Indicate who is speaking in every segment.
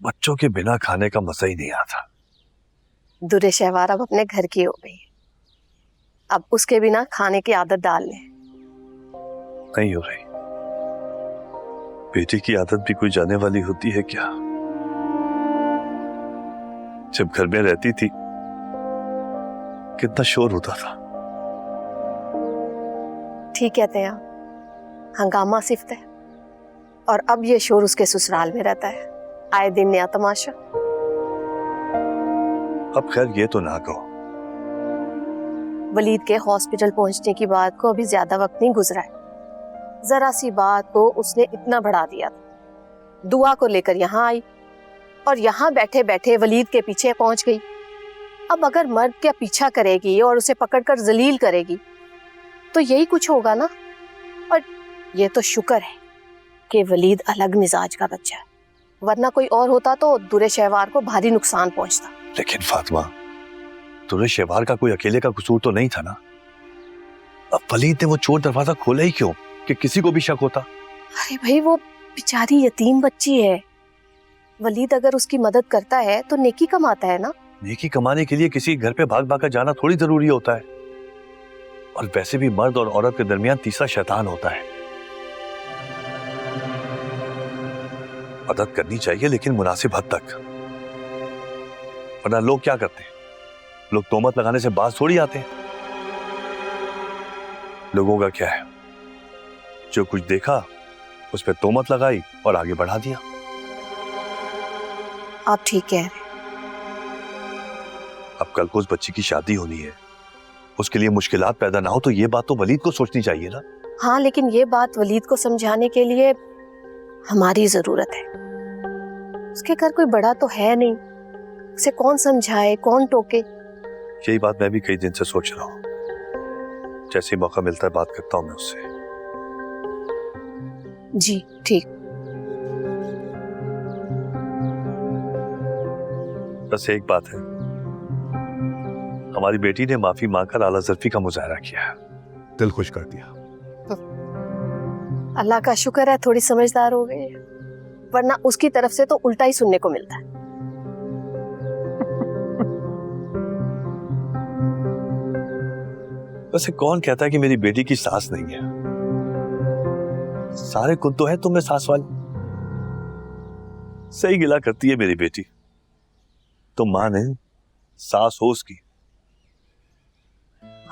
Speaker 1: बच्चों के बिना खाने का मजा ही नहीं आता।
Speaker 2: दुरे शहवार अब अपने घर की हो गई, अब उसके बिना खाने की आदत डाल ले।
Speaker 1: नहीं हो रही। बेटी की आदत भी कोई जाने वाली होती है क्या? जब घर में रहती थी कितना शोर होता था।
Speaker 2: ठीक कहते हैं, हंगामा सिफ्त है। और अब ये शोर उसके ससुराल में रहता है, आए दिन नया तमाशा।
Speaker 1: अब खैर ये तो ना कहो।
Speaker 2: वलीद के हॉस्पिटल पहुंचने की बात को अभी ज्यादा वक्त नहीं गुजरा है, जरा सी बात को उसने इतना बढ़ा दिया था। दुआ को लेकर यहाँ आई और यहाँ बैठे बैठे वलीद के पीछे पहुंच गई। अब अगर मर्द का पीछा करेगी और उसे पकड़कर जलील करेगी तो यही कुछ होगा ना। और ये तो शुक्र है कि वलीद अलग मिजाज का बच्चा है, वरना कोई और होता तो दुरे शहवार को भारी नुकसान पहुंचता।
Speaker 1: लेकिन फातिमा, दुरे शहवार का कोई अकेले का कसूर तो नहीं था ना। अब वलीद ने वो चोर दरवाजा खोला ही क्यों कि किसी को भी शक होता?
Speaker 2: अरे भाई, वो बेचारी यतीम बच्ची है, वलीद अगर उसकी मदद करता है तो नेकी कमाता है ना।
Speaker 1: नेकी कमाने के लिए किसी घर पे भाग भाग कर जाना थोड़ी जरूरी होता है। और वैसे भी मर्द और औरत के दरमियान तीसरा शैतान होता है। मदद करनी चाहिए लेकिन मुनासिब हद तक, वरना लोग क्या करते हैं? लोग तोहमत लगाने से बाज थोड़ी आते हैं। लोगों का क्या है, जो कुछ देखा उस पर तोहमत लगाई और आगे बढ़ा दिया।
Speaker 2: आप ठीक कह रहे हैं।
Speaker 1: अब कल को उस बच्ची की शादी होनी है, उसके लिए मुश्किलात पैदा ना हो तो ये बात तो वलीद को सोचनी चाहिए ना।
Speaker 2: हाँ, लेकिन ये बात वलीद को समझाने के लिए हमारी जरूरत है। उसके घर कोई बड़ा तो है नहीं, उसे कौन समझाए, कौन टोके।
Speaker 1: यही बात मैं भी कई दिन से सोच रहा हूँ। जैसे ही मौका मिलता है बात करता हूँ मैं उससे।
Speaker 2: जी ठीक।
Speaker 1: बस एक बात है, हमारी बेटी ने माफी मांगकर आला ज़र्फी का मुजाहरा किया है। दिल खुश कर दिया।
Speaker 2: अल्लाह का शुक्र है थोड़ी समझदार हो गई है, वरना उसकी तरफ से तो उल्टा ही सुनने को मिलता है।
Speaker 1: वैसे कौन कहता है कि मेरी बेटी की सास नहीं है? सारे कुत्तों हैं तुम में सास वाली। सही गिला करती है मेरी बेटी। तो मां ने सास हो उसकी।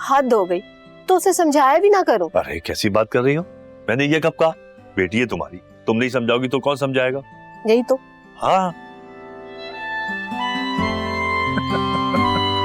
Speaker 2: हद हो गई, तो उसे समझाया भी ना करो।
Speaker 1: अरे कैसी बात कर रही हो? मैंने ये कब कहा? बेटी है तुम्हारी, तुम नहीं समझाओगी तो कौन समझाएगा?
Speaker 2: यही तो।
Speaker 1: हाँ,